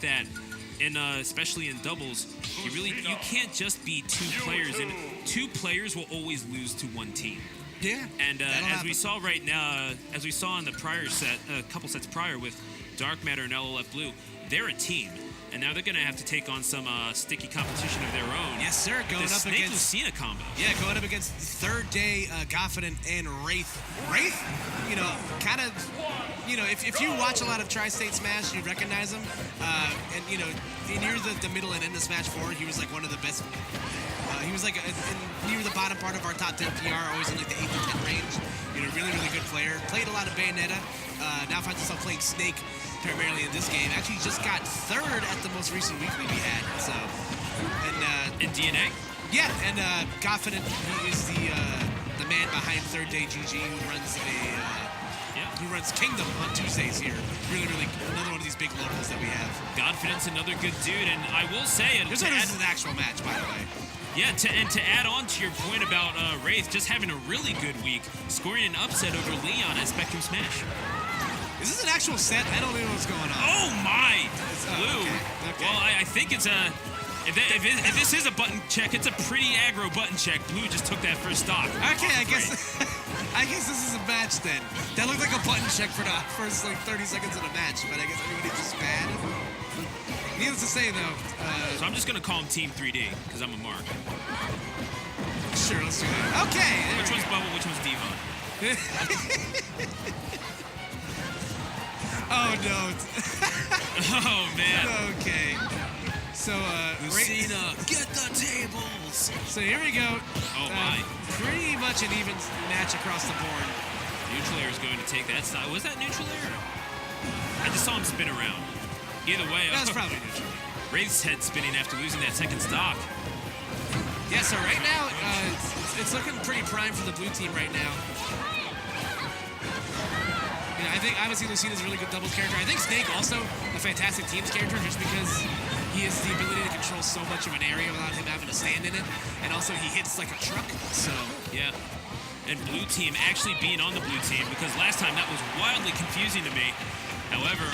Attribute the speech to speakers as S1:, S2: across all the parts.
S1: fact that, especially in doubles, you can't just be two players, and two players will always lose to one team.
S2: Yeah.
S1: And as we saw right now, as we saw in the prior set, a couple sets prior with DarkMatter and LoF Blue, they're a team. And now they're going to have to take on some sticky competition of their own.
S2: Yes, sir. Going up
S1: Snake
S2: against
S1: Lucina combo.
S2: Yeah, going up against third day GODFiDENT and Wraith. Wraith, kind of, if you watch a lot of Tri-State Smash, you recognize him. And near the middle and end of Smash 4, he was like one of the best. He was like near the bottom part of our top 10 PR, always in like the 8 to 10 range. Really, really good player. Played a lot of Bayonetta. Now finds himself playing Snake primarily in this game. Actually just got third at the most recent weekly we had. So, and
S1: in DNA?
S2: Yeah, and GODFiDENT, he is the man behind Third Day GG, who runs Kingdom on Tuesdays here. Really, really another one of these big locals that we have.
S1: GODFiDENT's another good dude, and I will say,
S2: this is an actual match, by the way.
S1: Yeah, to add on to your point about Wraith just having a really good week, scoring an upset over Leon at Spectrum Smash.
S2: Is this an actual set? I don't even know what's going on.
S1: Oh my! Blue.
S2: Okay.
S1: Well, I think it's a. If this is a button check, it's a pretty aggro button check. Blue just took that first stock.
S2: Okay, I guess this is a match then. That looked like a button check for the first like 30 seconds of the match, but I guess everybody's just bad. Needless to say, though.
S1: So I'm just gonna call him Team 3D because I'm a mark.
S2: Sure, let's do that. Okay.
S1: Which one's Bubble? Which one's Devon?
S2: Oh no.
S1: Oh man.
S2: Okay. So
S1: Lucina, get the tables.
S2: So here we go.
S1: Oh my.
S2: Pretty much an even match across the board.
S1: Neutral Air is going to take that style. Was that Neutral Air? I just saw him spin around. Either way,
S2: that's probably neutral.
S1: Wraith's head spinning after losing that second stock.
S2: Yeah, so right now it's looking pretty prime for the blue team right now. I think obviously Lucina's a really good doubles character. I think Snake also a fantastic teams character just because he has the ability to control so much of an area without him having to stand in it. And also he hits like a truck, so.
S1: Yeah, and blue team actually being on the blue team because last time that was wildly confusing to me. However,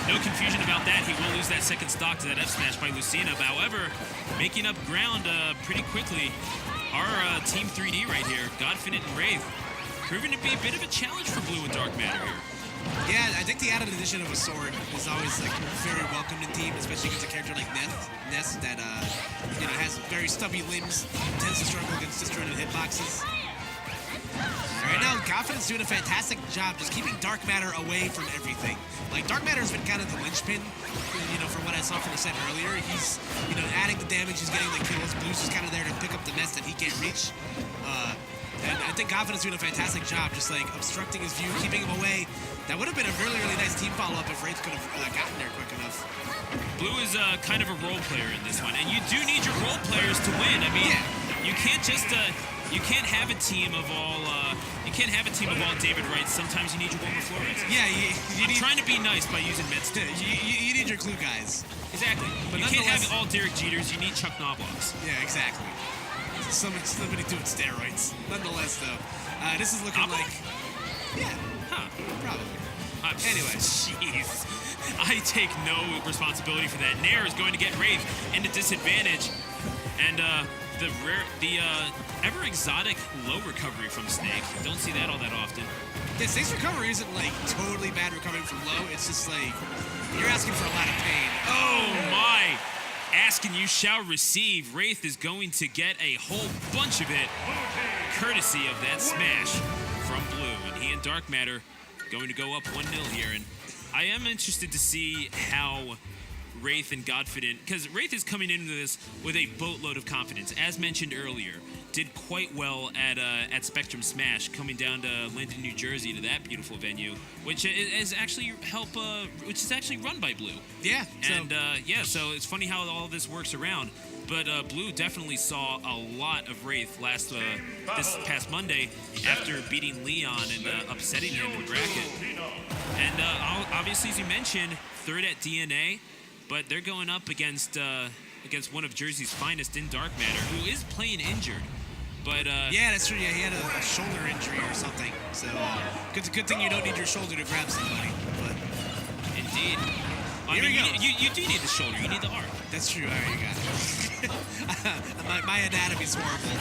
S1: no confusion about that. He will lose that second stock to that F smash by Lucina. But however, making up ground pretty quickly, our Team 3D right here, GODFiDENT and Wraith, proving to be a bit of a challenge for Blue and DarkMatter here.
S2: Yeah, I think the added addition of a sword is always like very welcomed in team, especially against a character like Ness that has very stubby limbs, tends to struggle against disjointed hitboxes. Right now, GODFiDENT's doing a fantastic job just keeping DarkMatter away from everything. Like, DarkMatter's been kind of the linchpin, from what I saw from the set earlier. He's, adding the damage, he's getting the kills. Blue's just kind of there to pick up the mess that he can't reach. And I think GODFiDENT's doing a fantastic job just, like, obstructing his view, keeping him away. That would have been a really, really nice team follow-up if Wraith could have gotten there quick enough.
S1: Blue is kind of a role player in this one, and you do need your role players to win. I mean, you can't just... You can't have a team of all. David Wrights. Sometimes you need your Wilmer Flores.
S2: Yeah,
S1: I'm trying to be nice by using Mets.
S2: You need your clue guys.
S1: Exactly. But you can't have all Derek Jeters. You need Chuck Knoblauchs.
S2: Yeah, exactly. Somebody doing steroids. Nonetheless, though, this is looking like. Yeah.
S1: Huh.
S2: Probably. Anyway.
S1: Jeez. I take no responsibility for that. Nair is going to get Wraith into disadvantage, and the ever exotic low recovery from Snake. Don't see that all that often.
S2: Yeah, Snake's recovery isn't like totally bad recovering from low. It's just like you're asking for a lot of pain.
S1: Oh my! Ask and you shall receive. Wraith is going to get a whole bunch of it, courtesy of that smash from Blue. And he and DarkMatter going to go up 1-0 here. And I am interested to see how Wraith and GODFiDENT, because Wraith is coming into this with a boatload of confidence. As mentioned earlier, did quite well at Spectrum Smash, coming down to Linden, New Jersey, to that beautiful venue, which is actually which is actually run by Blue.
S2: Yeah.
S1: So it's funny how all this works around. But Blue definitely saw a lot of Wraith this past Monday after beating Leon and upsetting him in bracket. And obviously, as you mentioned, third at DNA. But they're going up against one of Jersey's finest in DarkMatter, who is playing injured. But
S2: yeah, that's true. Yeah, he had a shoulder injury or something. So good thing you don't need your shoulder to grab somebody. But
S1: indeed.
S2: Here we go.
S1: You do need the shoulder. You need the arc.
S2: That's true. All right, you got it. my anatomy's horrible.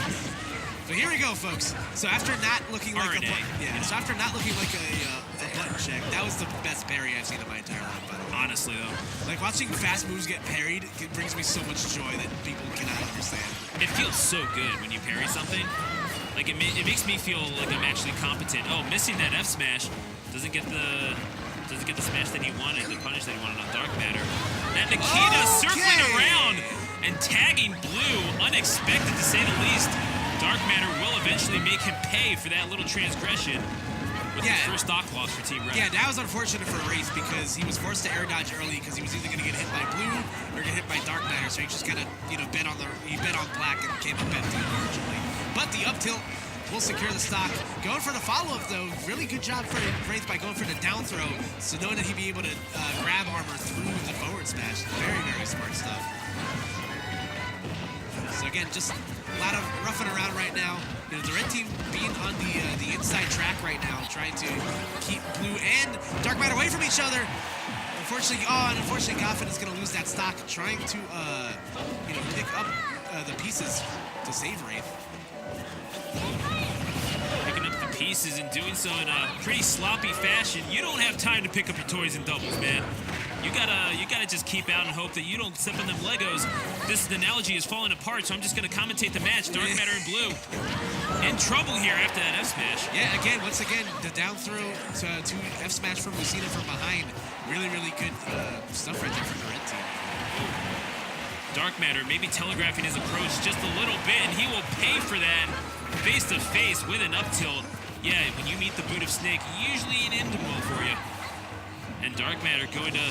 S2: But here we go, folks. So after not looking like
S1: RNA,
S2: so after not looking like a button check, that was the best parry I've seen in my entire life, by the way.
S1: Honestly, though.
S2: Like, watching fast moves get parried, it brings me so much joy that people cannot understand.
S1: It feels so good when you parry something. Like, it makes me feel like I'm actually competent. Oh, missing that F smash. Doesn't get the smash that he wanted, the punish that he wanted on DarkMatter. That Nikita circling around and tagging Blue, unexpected to say the least. DarkMatter will eventually make him pay for that little transgression with the first stock loss for Team Red.
S2: Yeah, that was unfortunate for Wraith because he was forced to air dodge early because he was either going to get hit by Blue or get hit by DarkMatter, so he just kind of, bet on black and came up empty, unfortunately. But the up tilt will secure the stock. Going for the follow-up, though. Really good job for Wraith by going for the down throw, so knowing that he'd be able to grab armor through the forward smash. Very, very smart stuff. So again, just a lot of roughing around right now. The red team being on the inside track right now, trying to keep Blue and DarkMatter away from each other. Unfortunately, GODFiDENT is going to lose that stock, trying to pick up the pieces to save Wraith.
S1: Picking up the pieces and doing so in a pretty sloppy fashion. You don't have time to pick up your toys in doubles, man. You gotta just keep out and hope that you don't step on them Legos. This analogy is falling apart, so I'm just gonna commentate the match. DarkMatter and Blue in trouble here after that F smash.
S2: Yeah, once again, the down throw to F smash from Lucina from behind. Really, really good stuff right there from the red team.
S1: DarkMatter maybe telegraphing his approach just a little bit, and he will pay for that face to face with an up tilt. Yeah, when you meet the boot of Snake, usually an end move for you. And DarkMatter going to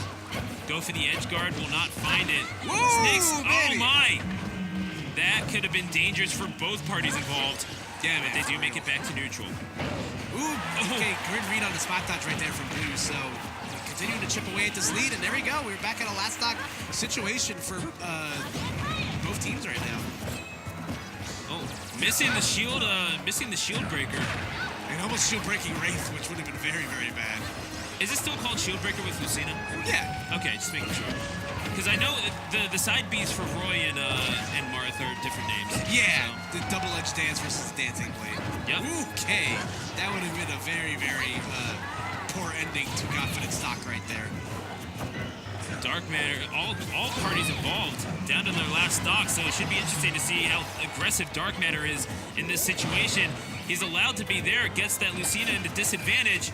S1: go for the edge guard, will not find it.
S2: Whoa,
S1: Snake's,
S2: baby.
S1: oh my! That could have been dangerous for both parties involved.
S2: Yeah, man.
S1: But they do make it back to neutral.
S2: Ooh, okay, good read on the spot dodge right there from Blue, so continuing to chip away at this lead, and there we go. We're back at a last stock situation for both teams right now.
S1: Oh, missing the shield breaker.
S2: And almost shield breaking Wraith, which would have been very, very bad.
S1: Is it still called shield breaker with Lucina?
S2: Yeah.
S1: Okay, just making sure. Because I know the side Bs for Roy and Marth are different names.
S2: Yeah, the double-edged dance versus the dancing blade.
S1: Yep.
S2: Okay, that would have been a very, very poor ending to GODFiDENT stock right there.
S1: DarkMatter, all parties involved down to their last stock, so it should be interesting to see how aggressive DarkMatter is in this situation. He's allowed to be there, gets that Lucina into disadvantage.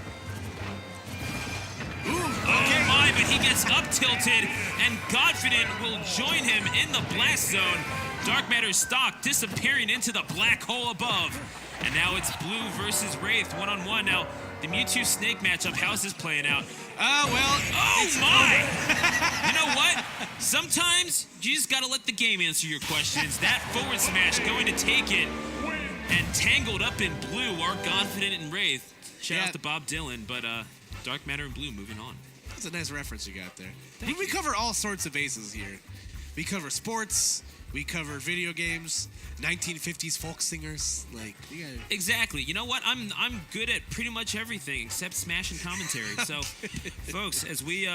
S2: Ooh, okay.
S1: Oh my, but he gets up tilted, and GODFiDENT will join him in the blast zone. DarkMatter's stock disappearing into the black hole above. And now it's Blue versus Wraith, one-on-one. Now, the Mewtwo Snake matchup, how's this playing out? Oh my! You know what? Sometimes you just gotta let the game answer your questions. That forward smash going to take it. And tangled up in Blue are GODFiDENT and Wraith. Shout out to Bob Dylan, but DarkMatter and Blue moving on.
S2: That's a nice reference you got there. We cover all sorts of bases here. We cover sports, we cover video games, 1950s folk singers. Like, you gotta...
S1: Exactly. You know what? I'm good at pretty much everything except Smash and commentary. So, folks, as we